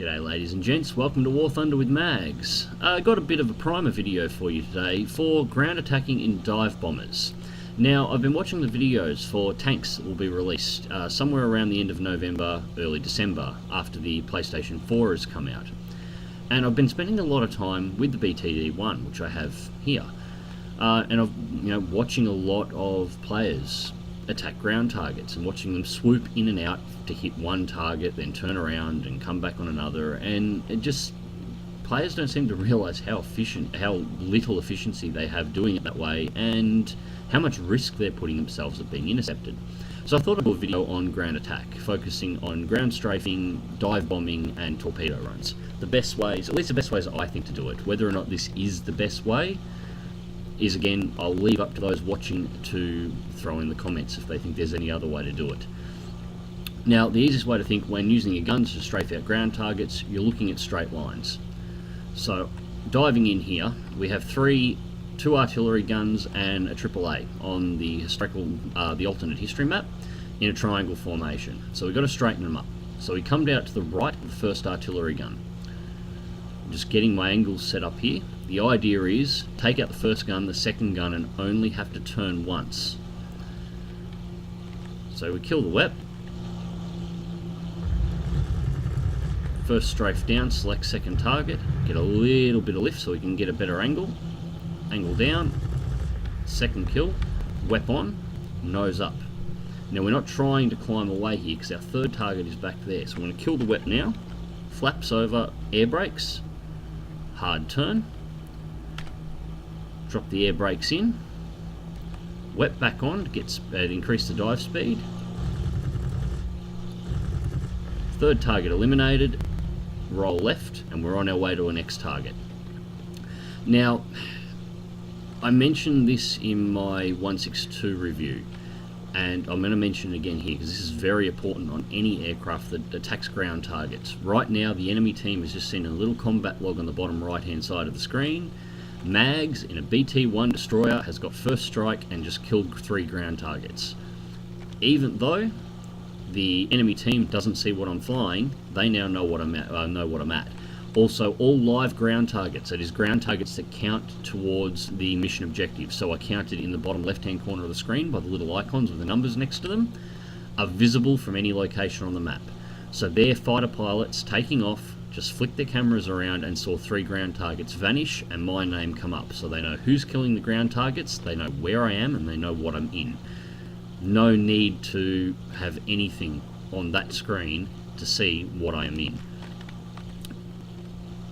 G'day ladies and gents, welcome to War Thunder with Mags. Got a bit of a primer video for you today for ground attacking in dive bombers. Now, I've been watching the videos for tanks that will be released somewhere around the end of November, early December, after the PlayStation 4 has come out. And I've been spending a lot of time with the BTD-1, which I have here. And I've, watching a lot of players attack ground targets and watching them swoop in and out to hit one target, then turn around and come back on another, and players don't seem to realise how little efficiency they have doing it that way, and how much risk they're putting themselves at being intercepted. So I thought I'd do a video on ground attack, focusing on ground strafing, dive bombing, and torpedo runs. The best ways, at least the best ways I think to do it. Whether or not this is the best way is, again, I'll leave up to those watching to throw in the comments if they think there's any other way to do it. Now, the easiest way to think when using your guns to strafe out ground targets, you're looking at straight lines. So, diving in here, we have two artillery guns and a AAA on the alternate history map in a triangle formation. So we've got to straighten them up. So we come down to the right of the first artillery gun. I'm just getting my angles set up here. The idea is take out the first gun, the second gun, and only have to turn once. So we kill the wep. First strafe down, select second target, get a little bit of lift so we can get a better angle. Angle down, second kill, wep on, nose up. Now we're not trying to climb away here because our third target is back there. So I'm going to kill the wep now, flaps over, air brakes, hard turn, drop the air brakes in, wep back on to increase the dive speed. Third target eliminated, roll left, and we're on our way to our next target. Now, I mentioned this in my 162 review, and I'm going to mention it again here because this is very important on any aircraft that attacks ground targets. Right now, the enemy team has just seen a little combat log on the bottom right hand side of the screen. Mags in a BT-1 destroyer has got first strike and just killed 3 ground targets. Even though the enemy team doesn't see what I'm flying, they now know what I'm at. Also, all live ground targets, that is ground targets that count towards the mission objective, so I counted in the bottom left hand corner of the screen by the little icons with the numbers next to them, are visible from any location on the map. So their fighter pilots taking off just flicked their cameras around and saw 3 ground targets vanish and my name come up, so they know who's killing the ground targets, they know where I am, and they know what I'm in. No need to have anything on that screen to see what I am in.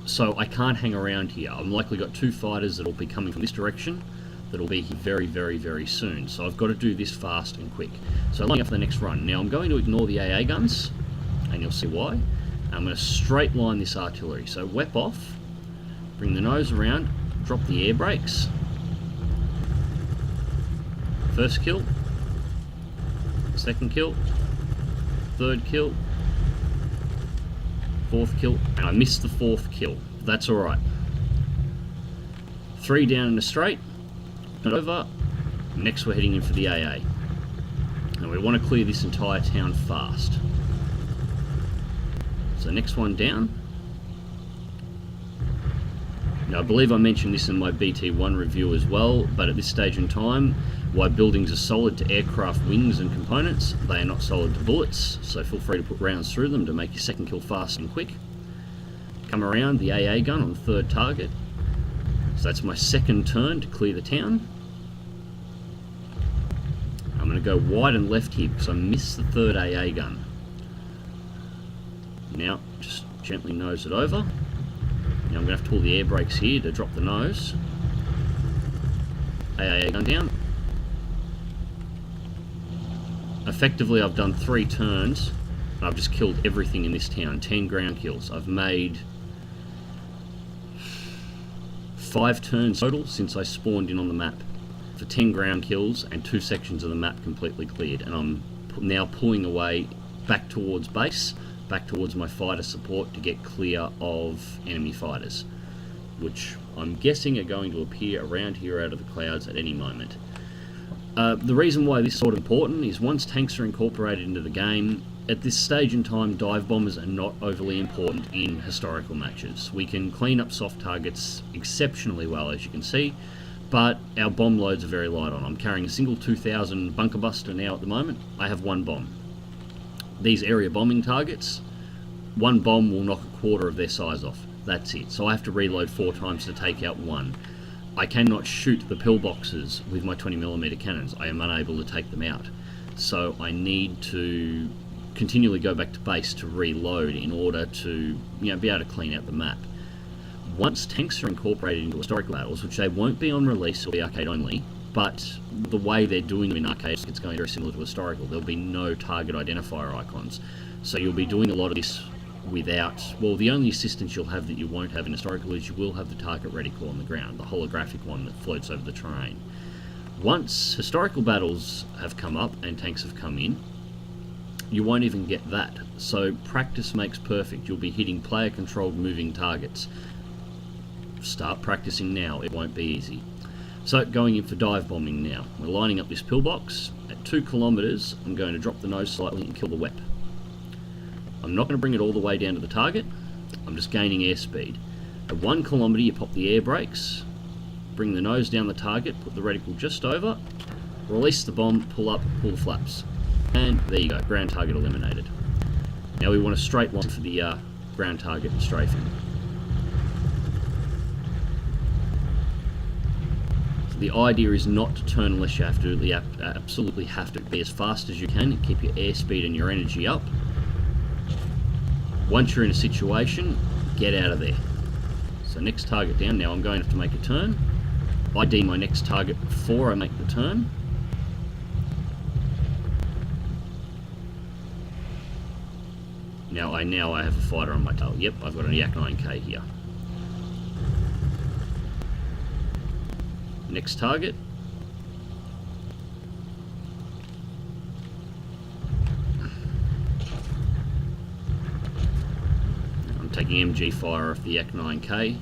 So I can't hang around here. I've likely got 2 fighters that will be coming from this direction that will be here very, very, very soon. So I've got to do this fast and quick. So lining up for the next run. Now I'm going to ignore the AA guns, and you'll see why. I'm going to straight line this artillery. So wep off, bring the nose around, drop the air brakes. First kill. Second kill, third kill, fourth kill, and I missed the 4th kill. That's alright. 3 down in a straight, over. Next we're heading in for the AA. And we want to clear this entire town fast. So next one down. Now I believe I mentioned this in my BT-1 review as well, but at this stage in time, while buildings are solid to aircraft wings and components, they are not solid to bullets, so feel free to put rounds through them to make your second kill fast and quick. Come around the AA gun on the 3rd target. So that's my second turn to clear the town. I'm going to go wide and left here because I missed the 3rd AA gun. Now, just gently nose it over. Now I'm going to have to pull the air brakes here to drop the nose. AA gun down. Effectively, I've done 3 turns, and I've just killed everything in this town. 10 ground kills. I've made 5 turns total since I spawned in on the map for 10 ground kills and 2 sections of the map completely cleared. And I'm now pulling away back towards base, back towards my fighter support to get clear of enemy fighters, which I'm guessing are going to appear around here out of the clouds at any moment. The reason why this is sort of important is once tanks are incorporated into the game, At this stage in time, dive bombers are not overly important in historical matches. We can clean up soft targets exceptionally well, as you can see, but our bomb loads are very light on. I'm carrying a single 2000 bunker buster now at the moment. I have one bomb. These area bombing targets, one bomb will knock a quarter of their size off. That's it. So I have to reload 4 times to take out one. I cannot shoot the pillboxes with my 20mm cannons. I am unable to take them out. So I need to continually go back to base to reload in order to, be able to clean out the map. Once tanks are incorporated into historical battles, which they won't be on release, it'll be arcade only, but the way they're doing them in arcade, it's going very similar to historical. There'll be no target identifier icons. So you'll be doing a lot of this without, well, the only assistance you'll have that you won't have in historical is you will have the target reticle on the ground, the holographic one that floats over the terrain. Once historical battles have come up and tanks have come in, you won't even get that. So practice makes perfect. You'll be hitting player controlled moving targets. Start practicing now, it won't be easy. So going in for dive bombing now. We're lining up this pillbox. At 2 kilometers, I'm going to drop the nose slightly and kill the wep. I'm not going to bring it all the way down to the target. I'm just gaining airspeed. At 1 kilometer, you pop the air brakes, bring the nose down the target, put the reticle just over, release the bomb, pull up, pull the flaps. And there you go, ground target eliminated. Now we want a straight line for the ground target and strafing. So the idea is not to turn unless you have to. You absolutely have to be as fast as you can, keep your airspeed and your energy up. Once you're in a situation, get out of there. So next target down, now I'm going to have to make a turn. ID my next target before I make the turn. Now I have a fighter on my tail. Yep, I've got a Yak 9K here. Next target. I'm taking MG fire off the Yak 9K.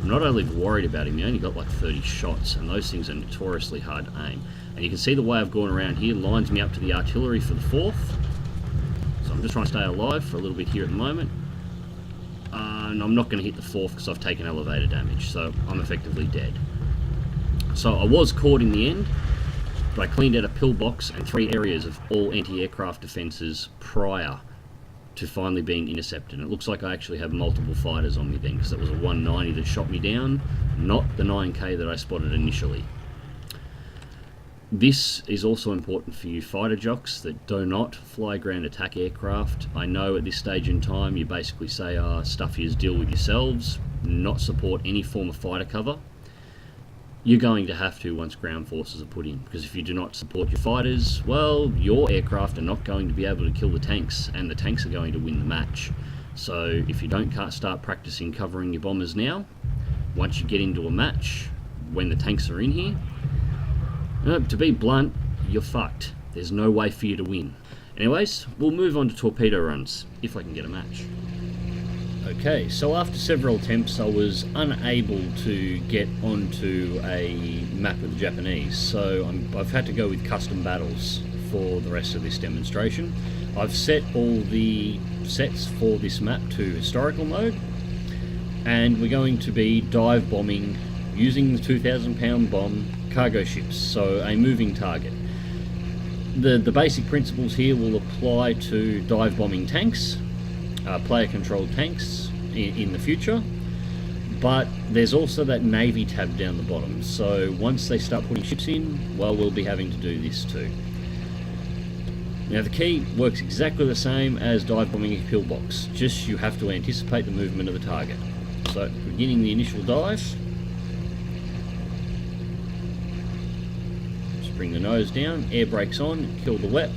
I'm not only worried about him, he only got like 30 shots, and those things are notoriously hard to aim. And you can see the way I've gone around here lines me up to the artillery for the 4th. I'm just trying to stay alive for a little bit here at the moment, and I'm not going to hit the 4th because I've taken elevator damage, so I'm effectively dead. So I was caught in the end, but I cleaned out a pillbox and 3 areas of all anti-aircraft defences prior to finally being intercepted. And it looks like I actually have multiple fighters on me then, because it was a 190 that shot me down, not the 9K that I spotted initially. This is also important for you fighter jocks that do not fly ground attack aircraft. I know at this stage in time you basically say, stuff yours, deal with yourselves, not support any form of fighter cover. You're going to have to once ground forces are put in, because if you do not support your fighters, well, your aircraft are not going to be able to kill the tanks, and the tanks are going to win the match. So if you don't start practicing covering your bombers now, once you get into a match, when the tanks are in here, to be blunt, you're fucked. There's no way for you to win. Anyways, we'll move on to torpedo runs, if I can get a match. Okay, so after several attempts I was unable to get onto a map with the Japanese, so I've had to go with custom battles for the rest of this demonstration. I've set all the sets for this map to historical mode, and we're going to be dive bombing using the 2,000-pound bomb cargo ships, so a moving target. The basic principles here will apply to dive bombing tanks, player controlled tanks in the future, but there's also that Navy tab down the bottom, so once they start putting ships in, well, we'll be having to do this too. Now the key works exactly the same as dive bombing a pillbox, just you have to anticipate the movement of the target. So beginning the initial dive, bring the nose down, air brakes on, kill the wep.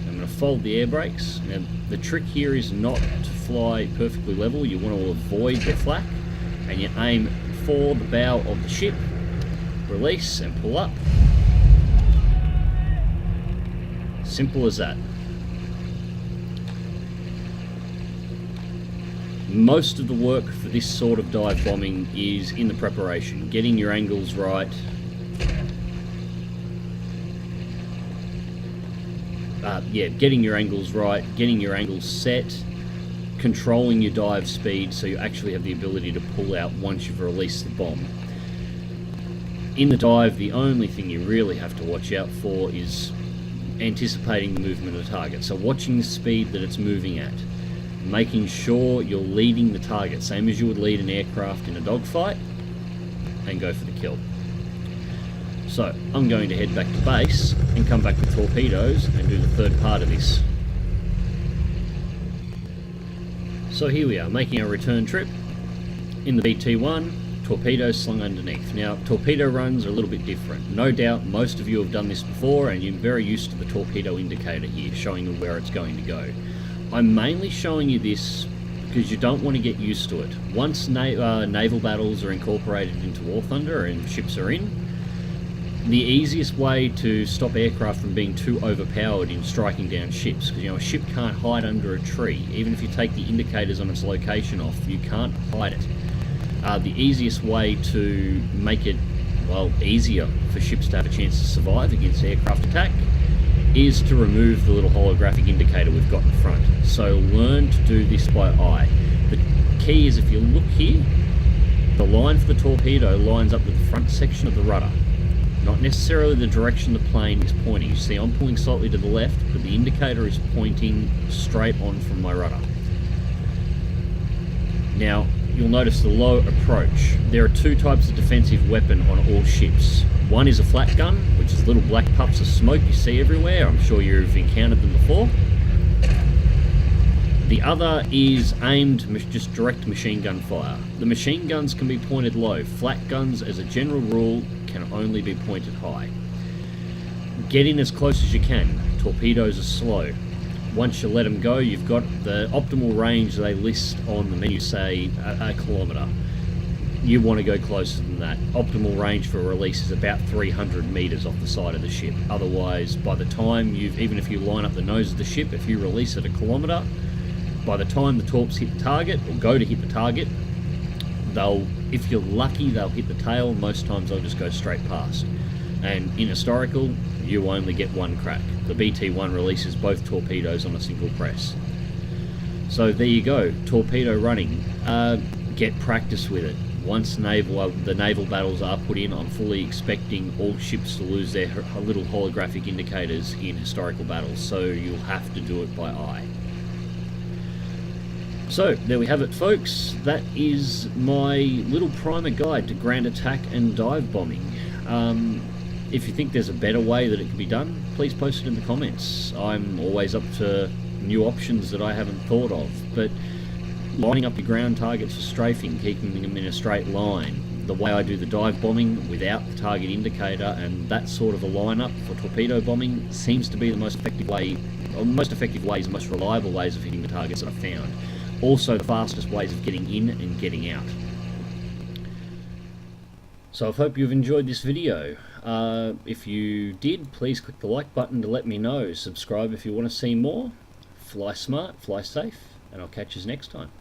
I'm going to fold the air brakes. Now the trick here is not to fly perfectly level, you want to avoid the flak, and you aim for the bow of the ship, release and pull up. Simple as that. Most of the work for this sort of dive bombing is in the preparation, getting your angles right, yeah, getting your angles right, getting your angles set, controlling your dive speed so you actually have the ability to pull out once you've released the bomb. In the dive, the only thing you really have to watch out for is anticipating the movement of the target. So watching the speed that it's moving at, making sure you're leading the target, same as you would lead an aircraft in a dogfight, and go for the kill. So I'm going to head back to base and come back with torpedoes and do the third part of this. So here we are, making our return trip in the BT-1, torpedoes slung underneath. Now, torpedo runs are a little bit different. No doubt most of you have done this before and you're very used to the torpedo indicator here, showing you where it's going to go. I'm mainly showing you this because you don't want to get used to it. Once naval battles are incorporated into War Thunder and ships are in, the easiest way to stop aircraft from being too overpowered in striking down ships, because a ship can't hide under a tree. Even if you take the indicators on its location off, you can't hide it. The easiest way to make it, well, easier for ships to have a chance to survive against aircraft attack is to remove the little holographic indicator we've got in front. So learn to do this by eye. The key is, if you look here, the line for the torpedo lines up with the front section of the rudder, not necessarily the direction the plane is pointing. You see I'm pulling slightly to the left, but the indicator is pointing straight on from my rudder. Now, you'll notice the low approach. There are two types of defensive weapon on all ships. One is a flat gun, which is little black puffs of smoke you see everywhere. I'm sure you've encountered them before. The other is aimed, just direct machine gun fire. The machine guns can be pointed low. Flat guns, as a general rule, can only be pointed high. Get in as close as you can. Torpedoes are slow. Once you let them go, you've got the optimal range they list on the menu, say a kilometre. You want to go closer than that. Optimal range for release is about 300 metres off the side of the ship. Otherwise, by the time even if you line up the nose of the ship, if you release at a kilometre, by the time the torps hit the target, or go to hit the target, if you're lucky, they'll hit the tail. Most times they'll just go straight past. And in historical, you only get one crack. The BT-1 releases both torpedoes on a single press. So there you go, torpedo running. Get practice with it. Once the naval battles are put in, I'm fully expecting all ships to lose their little holographic indicators in historical battles, so you'll have to do it by eye. So, there we have it, folks. That is my little primer guide to ground attack and dive bombing. If you think there's a better way that it can be done, please post it in the comments. I'm always up to new options that I haven't thought of, but lining up your ground targets for strafing, keeping them in a straight line, the way I do the dive bombing without the target indicator, and that sort of a lineup for torpedo bombing seems to be the most effective way, or most effective ways, most reliable ways of hitting the targets that I've found. Also the fastest ways of getting in and getting out. So I hope you've enjoyed this video. If you did, please click the like button to let me know. Subscribe if you want to see more. Fly smart, fly safe, and I'll catch you next time.